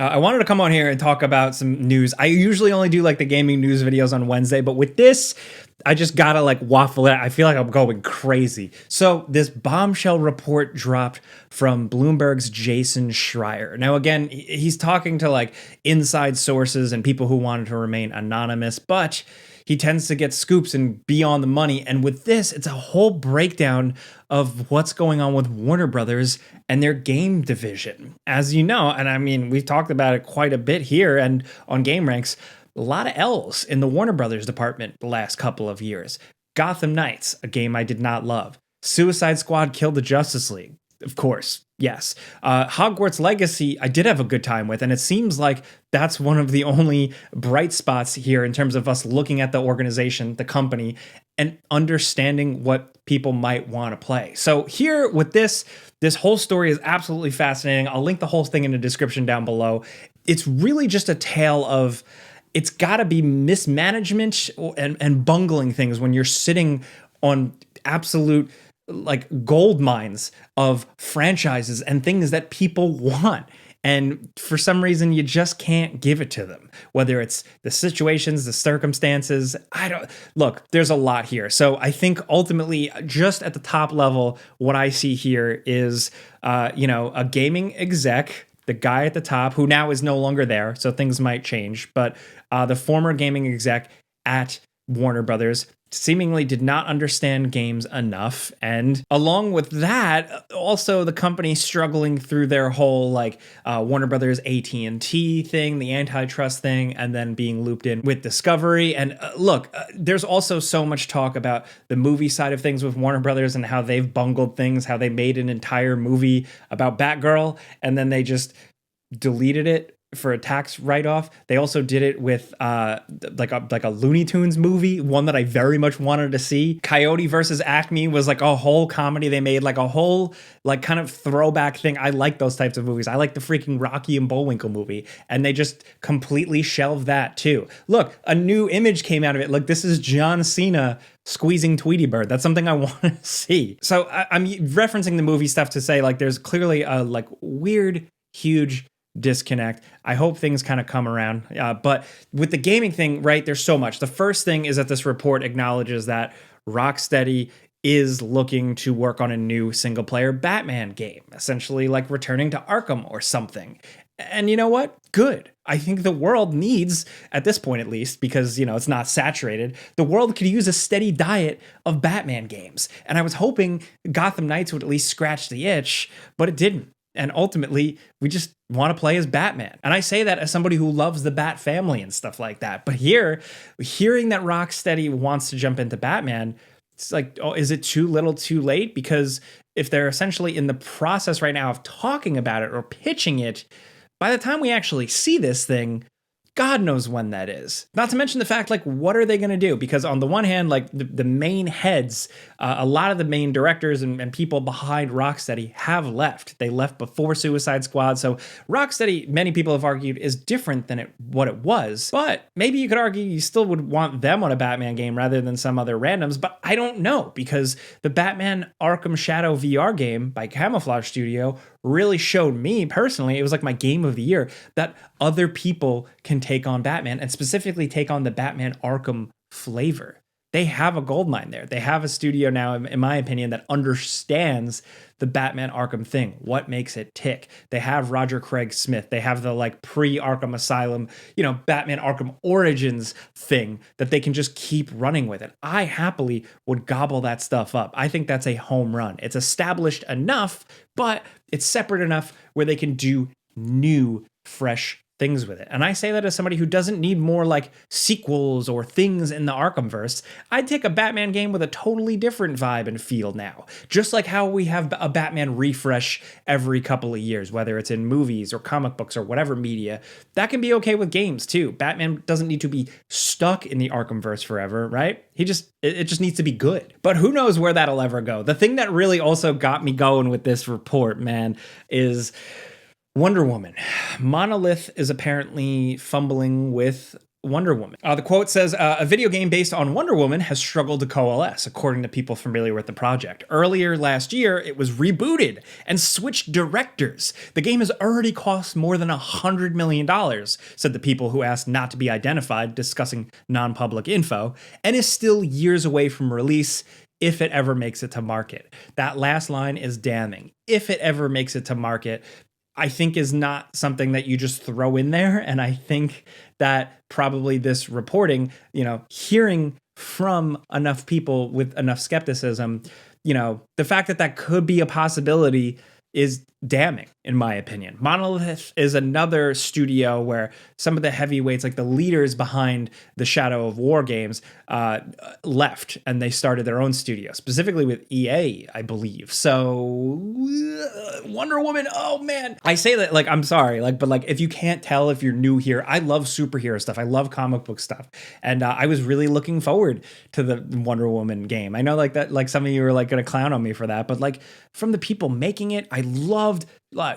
I wanted to come on here and talk about some news. I usually only do like the gaming news videos on Wednesday, but with this, I just gotta like waffle it. I feel like I'm going crazy. So this bombshell report dropped from Bloomberg's Jason Schreier. Now, again, he's talking to like inside sources and people who wanted to remain anonymous, but he tends to get scoops and be on the money. And with this, it's a whole breakdown of what's going on with Warner Brothers and their game division. As you know, and I mean, we've talked about it quite a bit here and on Game Ranks, a lot of L's in the Warner Brothers department the last couple of years. Gotham Knights, a game I did not love. Suicide Squad killed the Justice League. Of course, yes. Hogwarts Legacy, I did have a good time with, and it seems like that's one of the only bright spots here in terms of us looking at the organization, the company, and understanding what people might want to play. So here with this whole story is absolutely fascinating. I'll link the whole thing in the description down below. It's really just a tale of it's got to be mismanagement and bungling things when you're sitting on absolute like gold mines of franchises and things that people want. And for some reason, you just can't give it to them, whether it's the situations, the circumstances. Look, there's a lot here. So I think ultimately, just at the top level, what I see here is, a gaming exec, the guy at the top who now is no longer there. So things might change. But the former gaming exec at Warner Brothers seemingly did not understand games enough. And along with that, also the company struggling through their whole Warner Brothers AT&T thing, the antitrust thing, and then being looped in with Discovery. And there's also so much talk about the movie side of things with Warner Brothers and how they've bungled things, how they made an entire movie about Batgirl and then they just deleted it for a tax write-off. They also did it with like a Looney Tunes movie, one that I very much wanted to see. Coyote versus Acme was like a whole comedy they made, like a whole like kind of throwback thing. I like those types of movies. I like the freaking Rocky and Bullwinkle movie, and they just completely shelved that too. Look, a new image came out of it. Look, this is John Cena squeezing Tweety Bird. That's something I want to see. So I'm referencing the movie stuff to say like there's clearly a like weird, huge disconnect. I hope things kind of come around. But with the gaming thing, right, there's so much. The first thing is that this report acknowledges that Rocksteady is looking to work on a new single player Batman game, essentially like returning to Arkham or something. And you know what? Good. I think the world needs, at this point at least, because, it's not saturated, the world could use a steady diet of Batman games. And I was hoping Gotham Knights would at least scratch the itch, but it didn't. And ultimately, we just want to play as Batman. And I say that as somebody who loves the Bat family and stuff like that. But here, hearing that Rocksteady wants to jump into Batman, it's like, oh, is it too little too late? Because if they're essentially in the process right now of talking about it or pitching it, by the time we actually see this thing, God knows when that is. Not to mention the fact, what are they going to do? Because on the one hand, the main heads, a lot of the main directors and people behind Rocksteady have left. They left before Suicide Squad. So Rocksteady, many people have argued, is different than what it was. But maybe you could argue you still would want them on a Batman game rather than some other randoms. But I don't know, because the Batman Arkham Shadow VR game by Camouflage Studio really showed me personally, it was like my game of the year, that other people can take on Batman and specifically take on the Batman Arkham flavor. They have a goldmine there. They have a studio now, in my opinion, that understands the Batman Arkham thing. What makes it tick? They have Roger Craig Smith. They have the pre-Arkham Asylum, Batman Arkham Origins thing that they can just keep running with it. I happily would gobble that stuff up. I think that's a home run. It's established enough, but it's separate enough where they can do new, fresh things with it. And I say that as somebody who doesn't need more sequels or things in the Arkhamverse. I'd take a Batman game with a totally different vibe and feel now. Just like how we have a Batman refresh every couple of years, whether it's in movies or comic books or whatever media. That can be okay with games too. Batman doesn't need to be stuck in the Arkhamverse forever, right? It just needs to be good. But who knows where that'll ever go. The thing that really also got me going with this report, man, is Wonder Woman. Monolith is apparently fumbling with Wonder Woman. The quote says, a video game based on Wonder Woman has struggled to coalesce, according to people familiar with the project. Earlier last year, it was rebooted and switched directors. The game has already cost more than $100 million, said the people who asked not to be identified, discussing non-public info, and is still years away from release if it ever makes it to market. That last line is damning. If it ever makes it to market, I think is not something that you just throw in there. And I think that probably this reporting, hearing from enough people with enough skepticism, the fact that that could be a possibility is damning, in my opinion. Monolith is another studio where some of the heavyweights, like the leaders behind the Shadow of War games, left and they started their own studio, specifically with EA, I believe. So Wonder Woman, oh man. I say that like, I'm sorry, but if you can't tell, if you're new here, I love superhero stuff. I love comic book stuff. And I was really looking forward to the Wonder Woman game. I know some of you are going to clown on me for that, but from the people making it, I loved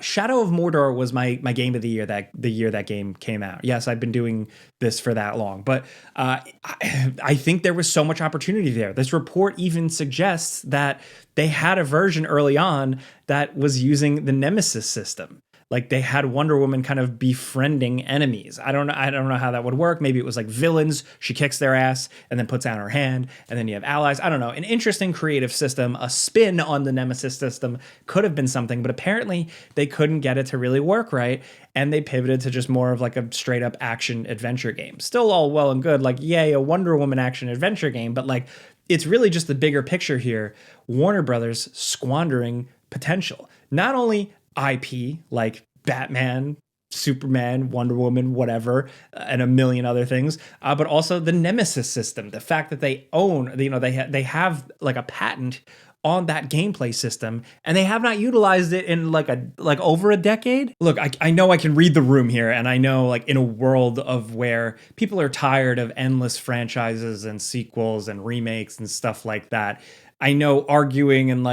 Shadow of Mordor was my game of the year that game came out. Yes, I've been doing this for that long, but I think there was so much opportunity there. This report even suggests that they had a version early on that was using the Nemesis system. Like they had Wonder Woman kind of befriending enemies. I don't know how that would work. Maybe it was like villains. She kicks their ass and then puts out her hand, and then you have allies. I don't know. An interesting creative system, a spin on the Nemesis system could have been something, but apparently they couldn't get it to really work right. And they pivoted to just more of like a straight up action adventure game. Still all well and good. Like, yay, a Wonder Woman action adventure game. But it's really just the bigger picture here. Warner Brothers squandering potential. Not only IP like Batman, Superman, Wonder Woman, whatever, and a million other things, but also the Nemesis system. The fact that they own, they have like a patent on that gameplay system, and they have not utilized it in like over a decade. Look, I know I can read the room here, and I know in a world of where people are tired of endless franchises and sequels and remakes and stuff like that, I know arguing and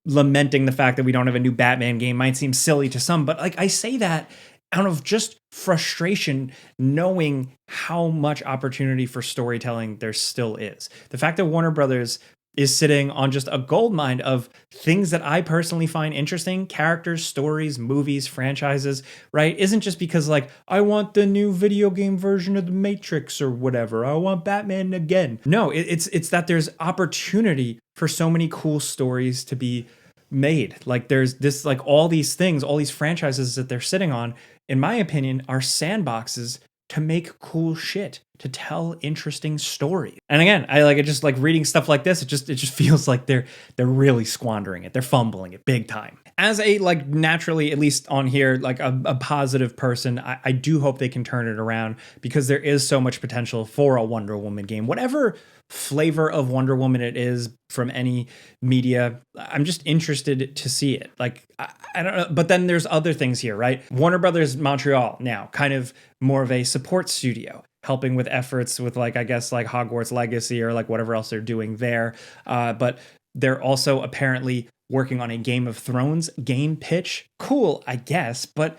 lamenting the fact that we don't have a new Batman game might seem silly to some, but I say that out of just frustration, knowing how much opportunity for storytelling there still is. The fact that Warner Brothers is sitting on just a goldmine of things that I personally find interesting, characters, stories, movies, franchises, right? Isn't just because I want the new video game version of The Matrix or whatever. I want Batman again. No, it's that there's opportunity for so many cool stories to be made. There's this, all these things, all these franchises that they're sitting on, in my opinion, are sandboxes to make cool shit, to tell interesting stories. And again, I just reading stuff like this. It just feels like they're really squandering it. They're fumbling it big time. As a naturally, at least on here, a positive person, I do hope they can turn it around, because there is so much potential for a Wonder Woman game. Whatever flavor of Wonder Woman it is from any media, I'm just interested to see it. I don't know, but then there's other things here, right? Warner Brothers Montreal now, kind of more of a support studio, helping with efforts with Hogwarts Legacy or whatever else they're doing there. But they're also apparently working on a Game of Thrones game pitch. Cool, I guess, but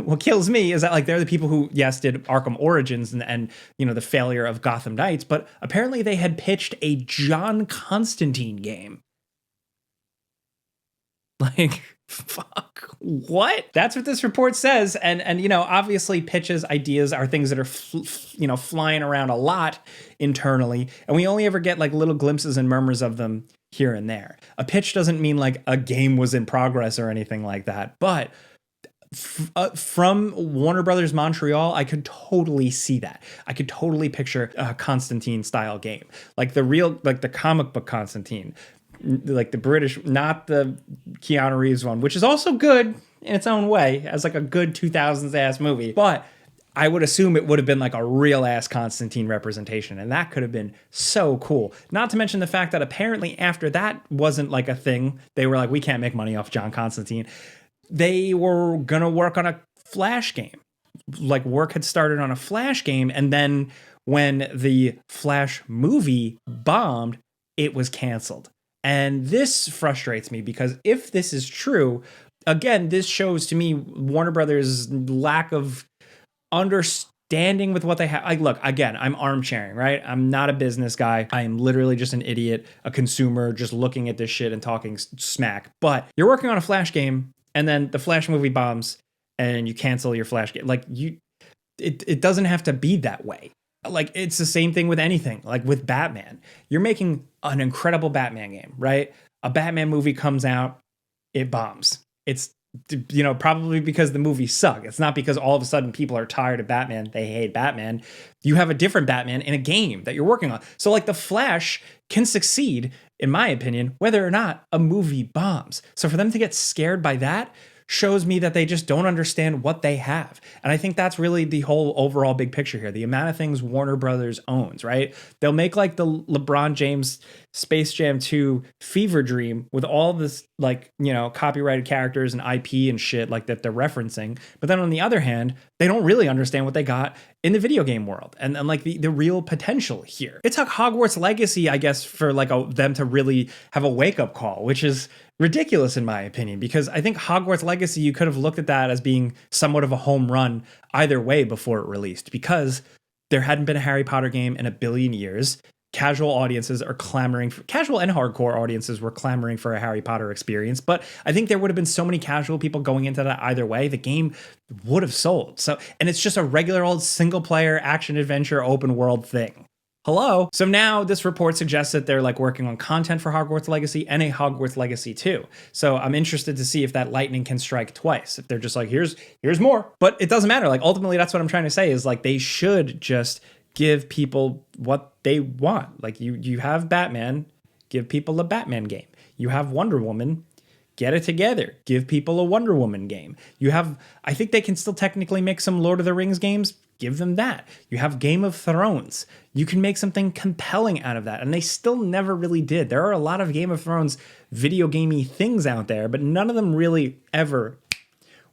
what kills me is that they're the people who, yes, did Arkham Origins and the failure of Gotham Knights, but apparently they had pitched a John Constantine game. Fuck, what? That's what this report says. And obviously pitches, ideas are things that are flying around a lot internally, and we only ever get little glimpses and murmurs of them here and there. A pitch doesn't mean a game was in progress or anything like that, but from Warner Brothers Montreal, I could totally see that. I could totally picture a Constantine style game, the comic book Constantine, the British, not the Keanu Reeves one, which is also good in its own way, as a good 2000s ass movie. But I would assume it would have been a real ass Constantine representation, and that could have been so cool. Not to mention the fact that apparently after that wasn't a thing, they were we can't make money off John Constantine. They were gonna work on a Flash game. Work had started on a Flash game, and then when the Flash movie bombed, it was canceled. And this frustrates me, because if this is true, again, this shows to me Warner Brothers' lack of standing with what they have. Like, look, again, I'm armchairing, right? I'm not a business guy. I am literally just an idiot, a consumer, just looking at this shit and talking smack. But you're working on a Flash game, and then the Flash movie bombs, and you cancel your Flash game. Like, it doesn't have to be that way. Like, it's the same thing with anything. Like with Batman, you're making an incredible Batman game, right? A Batman movie comes out, it bombs. It's, probably because the movies suck. It's not because all of a sudden people are tired of Batman. They hate Batman. You have a different Batman in a game that you're working on. So like the Flash can succeed, in my opinion, whether or not a movie bombs. So for them to get scared by that shows me that they just don't understand what they have. And I think that's really the whole overall big picture here. The amount of things Warner Brothers owns, right? They'll make like the LeBron James Space Jam 2 fever dream with all this like, copyrighted characters and IP and shit like that they're referencing. But then on the other hand, they don't really understand what they got in the video game world and like the real potential here. It took Hogwarts Legacy, I guess, for like them to really have a wake up call, which is ridiculous in my opinion, because I think Hogwarts Legacy, you could have looked at that as being somewhat of a home run either way before it released, because there hadn't been a Harry Potter game in a billion years. Casual audiences are clamoring for, casual and hardcore audiences were clamoring for a Harry Potter experience. But I think there would have been so many casual people going into that either way, the game would have sold. So, and it's just a regular old single player action adventure open world thing. Hello. So now this report suggests that they're like working on content for Hogwarts Legacy and a Hogwarts Legacy 2. So I'm interested to see if that lightning can strike twice. If they're just like, here's more, but it doesn't matter. Like ultimately that's what I'm trying to say is like, they should just give people what they want. Like you have Batman, give people a Batman game. You have Wonder Woman, get it together. Give people a Wonder Woman game. You have, I think they can still technically make some Lord of the Rings games. Give them that. You have Game of Thrones. You can make something compelling out of that. And they still never really did. There are a lot of Game of Thrones video gamey things out there, but none of them really ever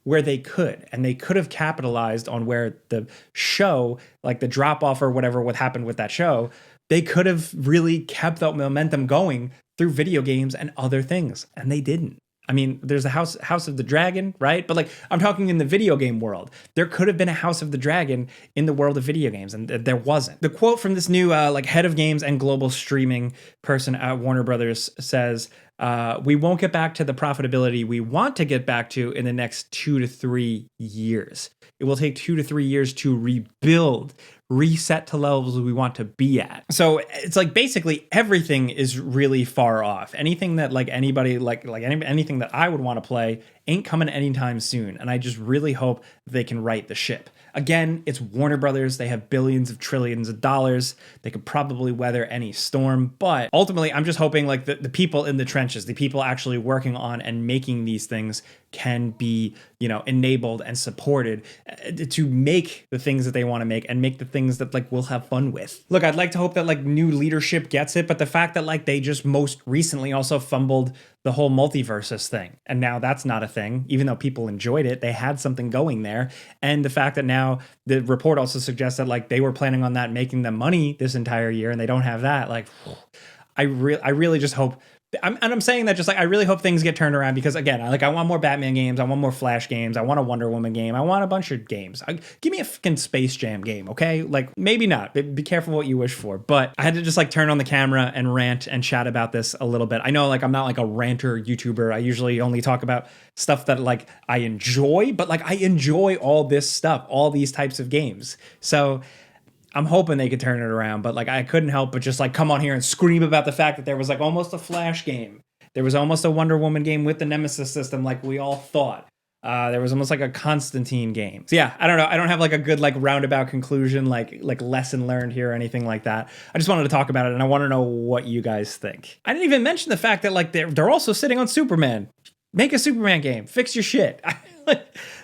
where they could. And they could have capitalized on where the show, like the drop off or whatever, what happened with that show, they could have really kept that momentum going through video games and other things. And they didn't. I mean, there's a House of the Dragon, right? But like, I'm talking in the video game world. There could have been a House of the Dragon in the world of video games, and there wasn't. The quote from this new like head of games and global streaming person at Warner Brothers says, we won't get back to the profitability we want to get back to in the next 2 to 3 years. It will take 2 to 3 years to rebuild, reset to levels we want to be at. So it's like basically everything is really far off. Anything that like anybody anything that I would want to play ain't coming anytime soon. And I just really hope they can right the ship. Again, it's Warner Brothers. They have billions of trillions of dollars. They could probably weather any storm. But ultimately, I'm just hoping like the people in the trenches, the people actually working on and making these things can be, enabled and supported to make the things that they want to make and make the things that like we'll have fun with. Look, I'd like to hope that like new leadership gets it, but the fact that like they just most recently also fumbled the whole multiverses thing. And now that's not a thing, even though people enjoyed it, they had something going there. And the fact that now the report also suggests that like they were planning on that making them money this entire year and they don't have that. Like, I really just hope, I'm saying that just like, I really hope things get turned around because again, I want more Batman games. I want more Flash games. I want a Wonder Woman game. I want a bunch of games. Give me a fucking Space Jam game. Okay. Like maybe not, be careful what you wish for, but I had to just like turn on the camera and rant and chat about this a little bit. I know like I'm not like a ranter YouTuber. I usually only talk about stuff that like I enjoy, but like I enjoy all this stuff, all these types of games. So I'm hoping they could turn it around, but like I couldn't help but just like come on here and scream about the fact that there was like almost a Flash game. There was almost a Wonder Woman game with the Nemesis system like we all thought. There was almost like a Constantine game. So yeah, I don't know. I don't have like a good like roundabout conclusion, like lesson learned here or anything like that. I just wanted to talk about it and I want to know what you guys think. I didn't even mention the fact that like they're also sitting on Superman. Make a Superman game. Fix your shit.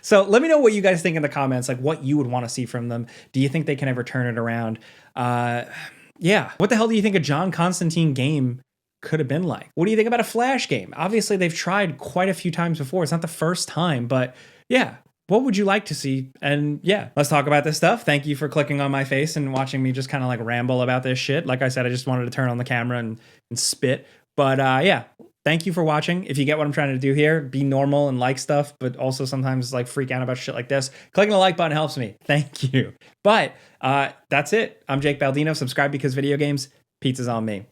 So let me know what you guys think in the comments, like what you would want to see from them. Do you think they can ever turn it around? Yeah. What the hell do you think a John Constantine game could have been like? What do you think about a Flash game? Obviously, they've tried quite a few times before. It's not the first time, but yeah. What would you like to see? And yeah, let's talk about this stuff. Thank you for clicking on my face and watching me just kind of like ramble about this shit. Like I said, I just wanted to turn on the camera and spit. But yeah, thank you for watching. If you get what I'm trying to do here, be normal and like stuff, but also sometimes like freak out about shit like this. Clicking the like button helps me. Thank you. But that's it. I'm Jake Baldino. Subscribe because video games. Pizza's on me.